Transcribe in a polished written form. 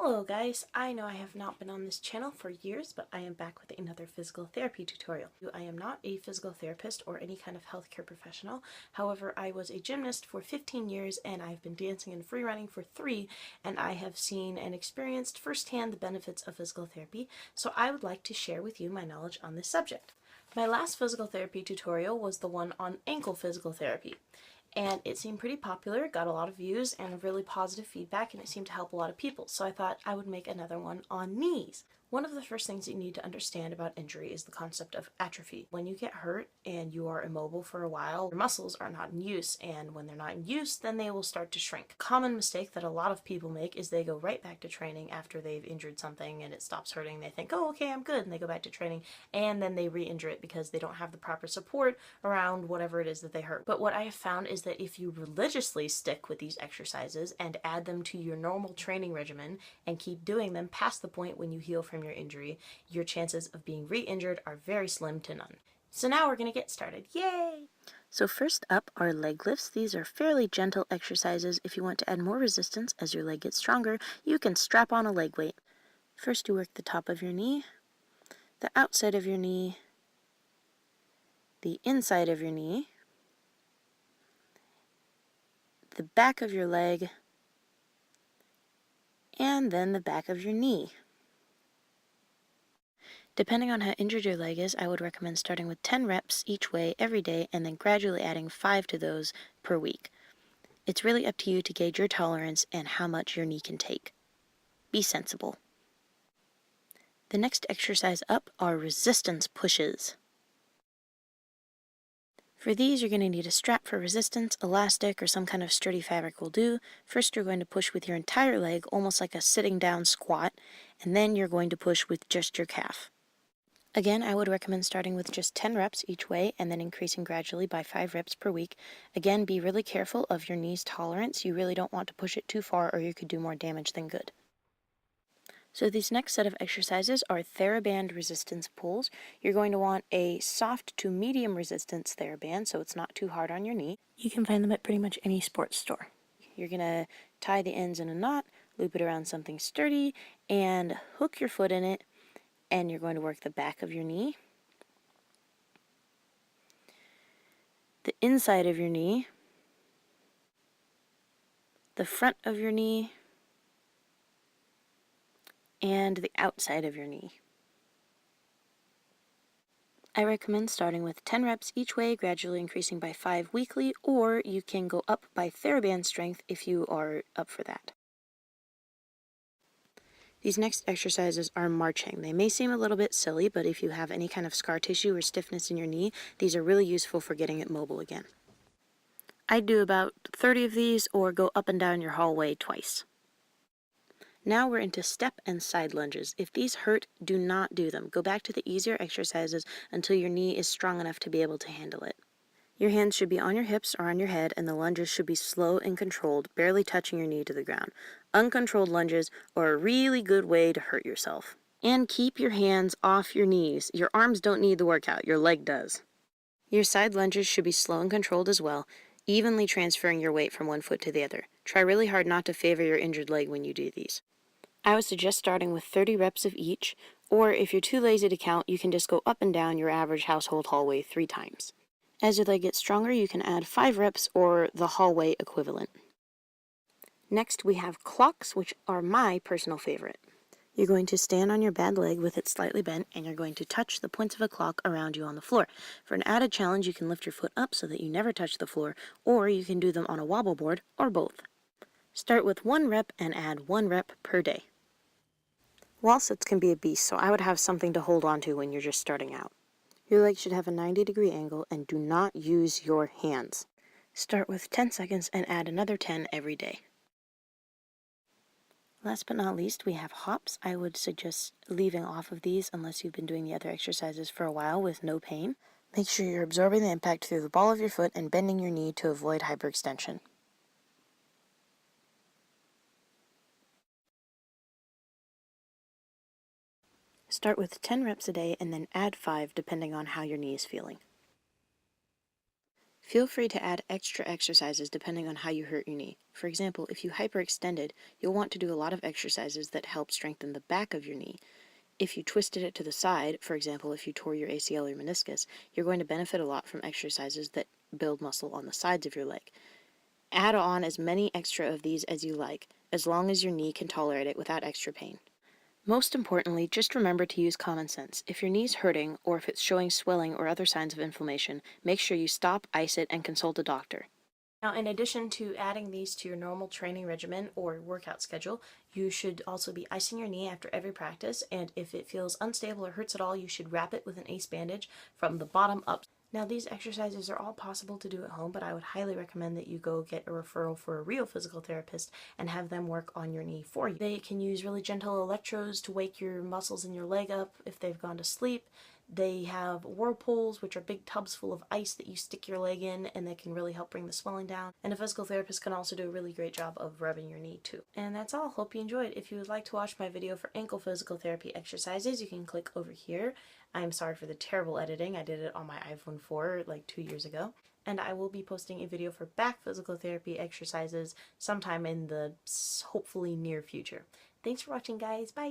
Hello guys, I know I have not been on this channel for years, but I am back with another physical therapy tutorial. I am not a physical therapist or any kind of healthcare professional. However, I was a gymnast for 15 years and I've been dancing and free running for 3, and I have seen and experienced firsthand the benefits of physical therapy, so I would like to share with you my knowledge on this subject. My last physical therapy tutorial was the one on ankle physical therapy, and it seemed pretty popular, got a lot of views and really positive feedback, and it seemed to help a lot of people, so I thought I would make another one on knees. One of the first things you need to understand about injury is the concept of atrophy. When you get hurt and you are immobile for a while, your muscles are not in use, and when they're not in use, then they will start to shrink. A common mistake that a lot of people make is they go right back to training after they've injured something and it stops hurting. They think, oh, okay, I'm good, and they go back to training, and then they re-injure it because they don't have the proper support around whatever it is that they hurt. But what I have found is that if you religiously stick with these exercises and add them to your normal training regimen and keep doing them past the point when you heal from your injury, your chances of being re-injured are very slim to none. So now we're going to get started. Yay! So first up are leg lifts. These are fairly gentle exercises. If you want to add more resistance as your leg gets stronger, you can strap on a leg weight. First you work the top of your knee, the outside of your knee, the inside of your knee, the back of your leg, and then the back of your knee. Depending on how injured your leg is, I would recommend starting with 10 reps each way every day and then gradually adding 5 to those per week. It's really up to you to gauge your tolerance and how much your knee can take. Be sensible. The next exercise up are resistance pushes. For these, you're going to need a strap for resistance, elastic, or some kind of sturdy fabric will do. First, you're going to push with your entire leg, almost like a sitting down squat, and then you're going to push with just your calf. Again, I would recommend starting with just 10 reps each way and then increasing gradually by 5 reps per week. Again, be really careful of your knee's tolerance. You really don't want to push it too far or you could do more damage than good. So these next set of exercises are TheraBand resistance pulls. You're going to want a soft to medium resistance TheraBand so it's not too hard on your knee. You can find them at pretty much any sports store. You're going to tie the ends in a knot, loop it around something sturdy, and hook your foot in it, and you're going to work the back of your knee, the inside of your knee, the front of your knee, and the outside of your knee. I recommend starting with 10 reps each way, gradually increasing by 5 weekly, or you can go up by TheraBand strength if you are up for that. These next exercises are marching. They may seem a little bit silly, but if you have any kind of scar tissue or stiffness in your knee, these are really useful for getting it mobile again. I do about 30 of these or go up and down your hallway twice. Now we're into step and side lunges. If these hurt, do not do them. Go back to the easier exercises until your knee is strong enough to be able to handle it. Your hands should be on your hips or on your head, and the lunges should be slow and controlled, barely touching your knee to the ground. Uncontrolled lunges are a really good way to hurt yourself. And keep your hands off your knees. Your arms don't need the workout, your leg does. Your side lunges should be slow and controlled as well, evenly transferring your weight from one foot to the other. Try really hard not to favor your injured leg when you do these. I would suggest starting with 30 reps of each, or if you're too lazy to count, you can just go up and down your average household hallway 3 times. As your leg gets stronger, you can add 5 reps or the hallway equivalent. Next, we have clocks, which are my personal favorite. You're going to stand on your bad leg with it slightly bent, and you're going to touch the points of a clock around you on the floor. For an added challenge, you can lift your foot up so that you never touch the floor, or you can do them on a wobble board, or both. Start with 1 rep and add 1 rep per day. Wall sits can be a beast, so I would have something to hold on to when you're just starting out. Your legs should have a 90-degree angle, and do not use your hands. Start with 10 seconds and add another 10 every day. Last but not least, we have hops. I would suggest leaving off of these unless you've been doing the other exercises for a while with no pain. Make sure you're absorbing the impact through the ball of your foot and bending your knee to avoid hyperextension. Start with 10 reps a day and then add 5 depending on how your knee is feeling. Feel free to add extra exercises depending on how you hurt your knee. For example, if you hyperextended, you'll want to do a lot of exercises that help strengthen the back of your knee. If you twisted it to the side, for example, if you tore your ACL or meniscus, you're going to benefit a lot from exercises that build muscle on the sides of your leg. Add on as many extra of these as you like, as long as your knee can tolerate it without extra pain. Most importantly, just remember to use common sense. If your knee's hurting, or if it's showing swelling or other signs of inflammation, make sure you stop, ice it, and consult a doctor. Now, in addition to adding these to your normal training regimen or workout schedule, you should also be icing your knee after every practice, and if it feels unstable or hurts at all, you should wrap it with an ACE bandage from the bottom up. Now, these exercises are all possible to do at home, but I would highly recommend that you go get a referral for a real physical therapist and have them work on your knee for you. They can use really gentle electrodes to wake your muscles in your leg up if they've gone to sleep. They have whirlpools, which are big tubs full of ice that you stick your leg in, and they can really help bring the swelling down. And a physical therapist can also do a really great job of rubbing your knee too. And that's all. Hope you enjoyed. If you would like to watch my video for ankle physical therapy exercises, you can click over here. I'm sorry for the terrible editing. I did it on my iPhone 4 like 2 years ago. And I will be posting a video for back physical therapy exercises sometime in the hopefully near future. Thanks for watching, guys. Bye!